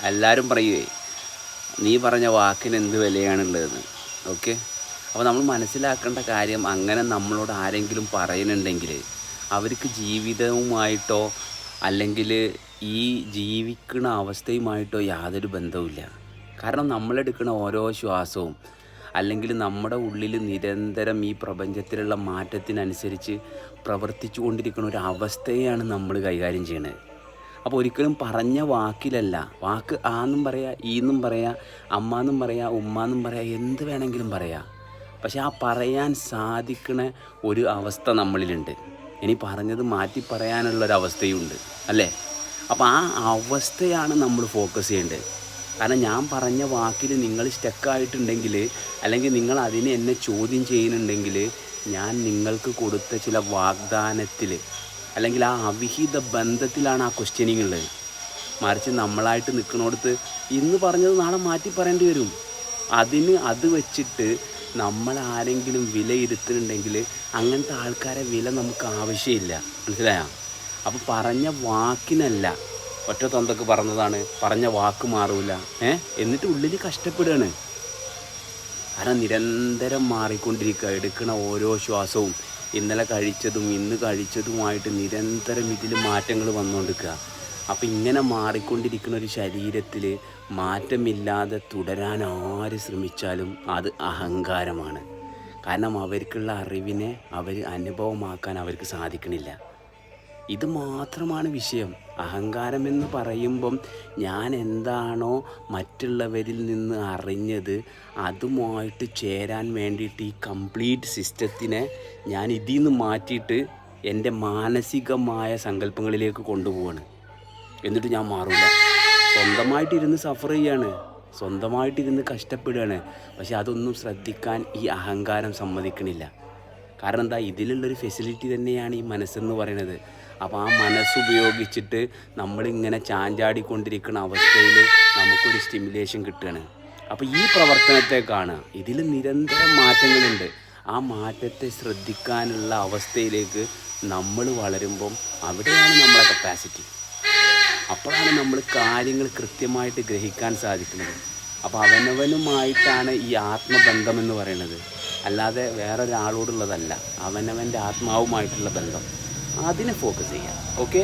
എല്ലാവരും പറയുവേ നീ പറഞ്ഞ വാക്കിന് എന്ത് വിലയാണുള്ളതെന്ന്. ഓക്കെ, അപ്പോൾ നമ്മൾ മനസ്സിലാക്കേണ്ട കാര്യം, അങ്ങനെ നമ്മളോട് ആരെങ്കിലും പറയുന്നുണ്ടെങ്കിൽ അവർക്ക് ജീവിതവുമായിട്ടോ അല്ലെങ്കിൽ ഈ ജീവിക്കുന്ന അവസ്ഥയുമായിട്ടോ യാതൊരു ബന്ധവുമില്ല. കാരണം നമ്മളെടുക്കുന്ന ഓരോ ശ്വാസവും അല്ലെങ്കിൽ നമ്മുടെ ഉള്ളിൽ നിരന്തരം ഈ പ്രപഞ്ചത്തിലുള്ള മാറ്റത്തിനനുസരിച്ച് പ്രവർത്തിച്ചു കൊണ്ടിരിക്കുന്ന ഒരു അവസ്ഥയാണ് നമ്മൾ കൈകാര്യം ചെയ്യുന്നത്. അപ്പോൾ ഒരിക്കലും പറഞ്ഞ വാക്കിലല്ല, വാക്ക് ആന്നും പറയാം, ഈന്നും പറയാം, അമ്മാന്നും പറയാം, ഉമ്മാന്നും പറയാം, എന്ത് വേണമെങ്കിലും പറയാം. പക്ഷെ ആ പറയാൻ സാധിക്കുന്ന ഒരു അവസ്ഥ നമ്മളിലുണ്ട്. ഇനി പറഞ്ഞത് മാറ്റി പറയാനുള്ളൊരവസ്ഥയുണ്ട് അല്ലേ? അപ്പോൾ ആ അവസ്ഥയാണ് നമ്മൾ ഫോക്കസ് ചെയ്യേണ്ടത്. കാരണം ഞാൻ പറഞ്ഞ വാക്കിൽ നിങ്ങൾ സ്റ്റക്കായിട്ടുണ്ടെങ്കിൽ, അല്ലെങ്കിൽ നിങ്ങൾ അതിനെ എന്നെ ചോദ്യം ചെയ്യുന്നുണ്ടെങ്കിൽ, ഞാൻ നിങ്ങൾക്ക് കൊടുത്ത ചില വാഗ്ദാനത്തിൽ അല്ലെങ്കിൽ ആ അവിഹിത ബന്ധത്തിലാണ് ആ ക്വസ്റ്റ്യനിങ് ഉള്ളത്. മറിച്ച് നമ്മളായിട്ട് നിൽക്കുന്നിടത്ത് ഇന്ന് പറഞ്ഞത് നാളെ മാറ്റി പറയേണ്ടി വരും. അത് വെച്ചിട്ട് നമ്മൾ ആരെങ്കിലും വിലയിരുത്തുന്നുണ്ടെങ്കിൽ അങ്ങനത്തെ ആൾക്കാരെ വില നമുക്ക് ആവശ്യമില്ല. മനസ്സിലായോ? അപ്പോൾ പറഞ്ഞ വാക്കിനല്ല, ഒറ്റ തൊന്തൊക്കെ പറഞ്ഞതാണ്, പറഞ്ഞ വാക്ക് മാറൂല, എന്നിട്ട് ഉള്ളിൽ കഷ്ടപ്പെടുകയാണ്. കാരണം നിരന്തരം മാറിക്കൊണ്ടിരിക്കുക. എടുക്കുന്ന ഓരോ ശ്വാസവും ഇന്നലെ കഴിച്ചതും ഇന്ന് കഴിച്ചതുമായിട്ട് നിരന്തരം ഇതിൽ മാറ്റങ്ങൾ വന്നുകൊണ്ടിരിക്കുക. അപ്പം ഇങ്ങനെ മാറിക്കൊണ്ടിരിക്കുന്ന ഒരു ശരീരത്തിൽ മാറ്റമില്ലാതെ തുടരാൻ ആര് ശ്രമിച്ചാലും അത് അഹങ്കാരമാണ്. കാരണം അവർക്കുള്ള അറിവിനെ അവർ അനുഭവമാക്കാൻ അവർക്ക് സാധിക്കണില്ല. ഇത് മാത്രമാണ് വിഷയം. അഹങ്കാരമെന്ന് പറയുമ്പം ഞാൻ എന്താണോ മറ്റുള്ളവരിൽ നിന്ന് അറിഞ്ഞത് അതുമായിട്ട് ചേരാൻ വേണ്ടിയിട്ട് ഈ കംപ്ലീറ്റ് സിസ്റ്റത്തിനെ ഞാൻ ഇതിൽ നിന്ന് മാറ്റിയിട്ട് എൻ്റെ മാനസികമായ സങ്കല്പങ്ങളിലേക്ക് കൊണ്ടുപോവാണ്. എന്നിട്ട് ഞാൻ മാറില്ല. സ്വന്തമായിട്ടിരുന്ന് സഫർ ചെയ്യാണ്, സ്വന്തമായിട്ടിരുന്ന് കഷ്ടപ്പെടുകയാണ്. പക്ഷെ അതൊന്നും ശ്രദ്ധിക്കാൻ ഈ അഹങ്കാരം സമ്മതിക്കണില്ല. കാരണം എന്താ, ഇതിലുള്ളൊരു ഫെസിലിറ്റി തന്നെയാണ് ഈ മനസ്സെന്ന് പറയുന്നത്. അപ്പോൾ ആ മനസ്സുപയോഗിച്ചിട്ട് നമ്മളിങ്ങനെ ചാഞ്ചാടിക്കൊണ്ടിരിക്കുന്ന അവസ്ഥയിൽ നമുക്കൊരു സ്റ്റിമുലേഷൻ കിട്ടുകയാണ്. അപ്പോൾ ഈ പ്രവർത്തനത്തെ കാണുക, ഇതിൽ നിരന്തരം മാറ്റങ്ങളുണ്ട്. ആ മാറ്റത്തെ ശ്രദ്ധിക്കാനുള്ള അവസ്ഥയിലേക്ക് നമ്മൾ വളരുമ്പം അവിടെയാണ് നമ്മളെ കപ്പാസിറ്റി. അപ്പോഴാണ് നമ്മൾ കാര്യങ്ങൾ കൃത്യമായിട്ട് ഗ്രഹിക്കാൻ സാധിക്കുന്നത്. അപ്പോൾ അവനവനുമായിട്ടാണ് ഈ ആത്മബന്ധം എന്ന് പറയുന്നത്, അല്ലാതെ വേറൊരാളോടുള്ളതല്ല. അവനവൻ്റെ ആത്മാവുമായിട്ടുള്ള ബന്ധം, അതിനെ ഫോക്കസ് ചെയ്യാം. ഓക്കെ.